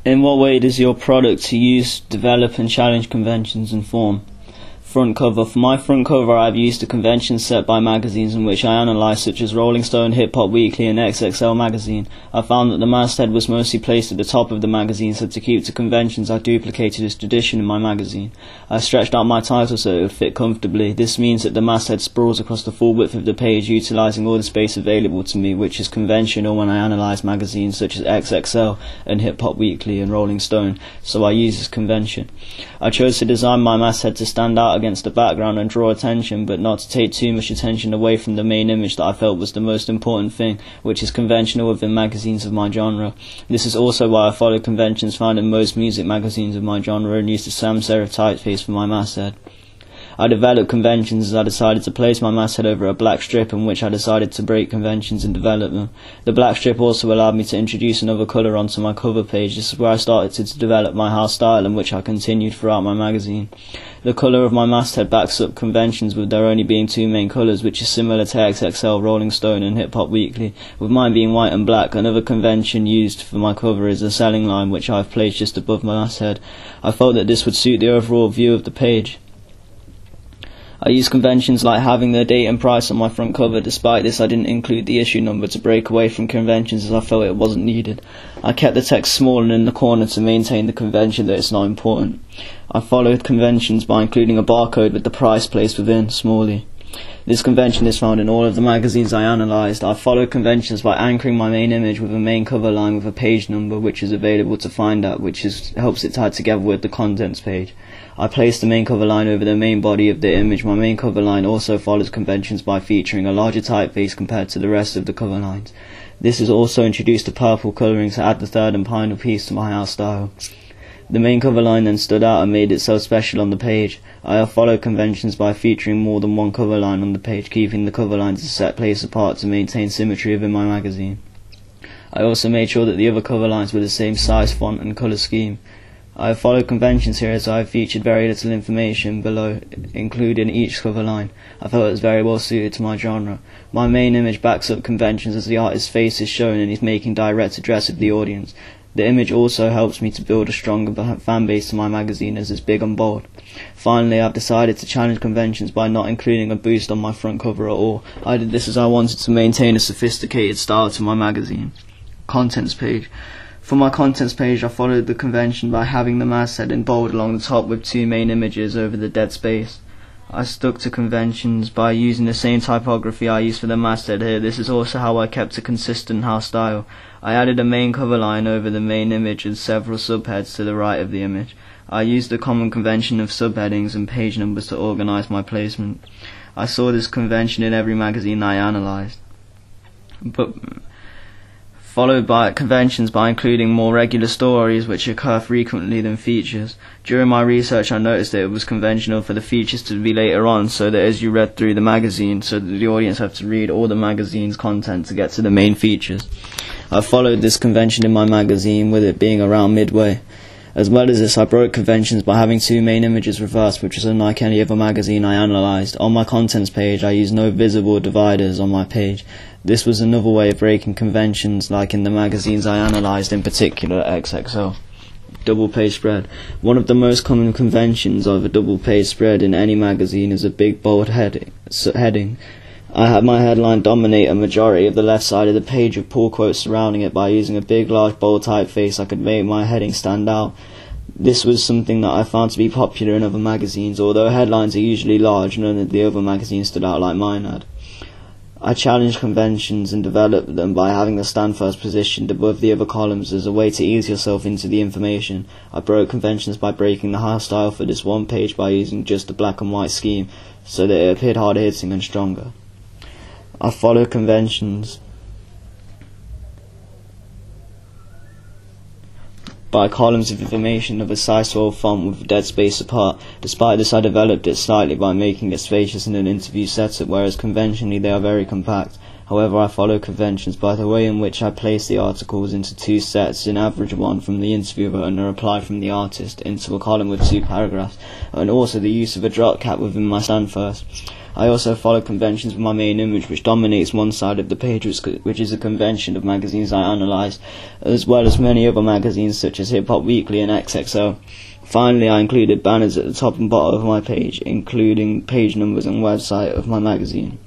In what way does your product use, develop and challenge conventions and form? Front cover. For my front cover, I have used the conventions set by magazines in which I analyse, such as Rolling Stone, Hip Hop Weekly and XXL magazine. I found that the masthead was mostly placed at the top of the magazine, so to keep to conventions I duplicated its tradition in my magazine. I stretched out my title so it would fit comfortably. This means that the masthead sprawls across the full width of the page, utilising all the space available to me, which is conventional when I analyse magazines such as XXL and Hip Hop Weekly and Rolling Stone, so I use this convention. I chose to design my masthead to stand out against the background and draw attention, but not to take too much attention away from the main image that I felt was the most important thing, which is conventional within magazines of my genre. This is also why I follow conventions found in most music magazines of my genre and use the sans serif typeface for my masthead. I developed conventions as I decided to place my masthead over a black strip, in which I decided to break conventions and develop them. The black strip also allowed me to introduce another colour onto my cover page. This is where I started to develop my house style, in which I continued throughout my magazine. The colour of my masthead backs up conventions, with there only being two main colours, which is similar to XXL, Rolling Stone and Hip Hop Weekly, with mine being white and black. Another convention used for my cover is the selling line, which I have placed just above my masthead. I felt that this would suit the overall view of the page. I use conventions like having the date and price on my front cover. Despite this, I didn't include the issue number to break away from conventions, as I felt it wasn't needed. I kept the text small and in the corner to maintain the convention that it's not important. I followed conventions by including a barcode with the price placed within, smally. This convention is found in all of the magazines I analysed. I followed conventions by anchoring my main image with a main cover line with a page number, which is available to find out, which helps it tie together with the contents page. I placed the main cover line over the main body of the image. My main cover line also follows conventions by featuring a larger typeface compared to the rest of the cover lines. This has also introduced a purple colouring to add the third and final piece to my house style. The main cover line then stood out and made itself special on the page. I have followed conventions by featuring more than one cover line on the page, keeping the cover lines a set place apart to maintain symmetry within my magazine. I also made sure that the other cover lines were the same size, font and colour scheme. I have followed conventions here, as I have featured very little information below included in each cover line. I felt it was very well suited to my genre. My main image backs up conventions as the artist's face is shown and he's making direct address of the audience. The image also helps me to build a stronger fan base to my magazine, as it's big and bold. Finally, I've decided to challenge conventions by not including a boost on my front cover at all. I did this as I wanted to maintain a sophisticated style to my magazine. Contents page. For my contents page, I followed the convention by having the masthead in bold along the top with two main images over the dead space. I stuck to conventions by using the same typography I used for the masthead here. This is also how I kept a consistent house style. I added a main cover line over the main image and several subheads to the right of the image. I used the common convention of subheadings and page numbers to organise my placement. I saw this convention in every magazine I analysed, but followed by conventions by including more regular stories which occur frequently than features. During my research, I noticed that it was conventional for the features to be later on, so that as you read through the magazine, so that the audience have to read all the magazine's content to get to the main features. I followed this convention in my magazine, with it being around midway. As well as this, I broke conventions by having two main images reversed, which is unlike any other magazine I analysed. On my contents page, I used no visible dividers on my page. This was another way of breaking conventions, like in the magazines I analysed, in particular XXL. Double page spread. One of the most common conventions of a double page spread in any magazine is a big bold heading. I had my headline dominate a majority of the left side of the page with pull quotes surrounding it. By using a big large bold typeface, I could make my heading stand out. This was something that I found to be popular in other magazines. Although headlines are usually large, none of the other magazines stood out like mine had. I challenged conventions and developed them by having the stand first positioned above the other columns as a way to ease yourself into the information. I broke conventions by breaking the house style for this one page by using just a black and white scheme, so that it appeared harder hitting and stronger. I followed conventions by columns of information of a size 12 font with a dead space apart. Despite this, I developed it slightly by making it spacious in an interview setup, whereas conventionally they are very compact. However, I follow conventions by the way in which I place the articles into two sets, an average one from the interviewer and a reply from the artist, into a column with two paragraphs, and also the use of a drop cap within my stand first. I also follow conventions with my main image, which dominates one side of the page, which is a convention of magazines I analyse, as well as many other magazines such as Hip Hop Weekly and XXO. Finally, I included banners at the top and bottom of my page, including page numbers and website of my magazine.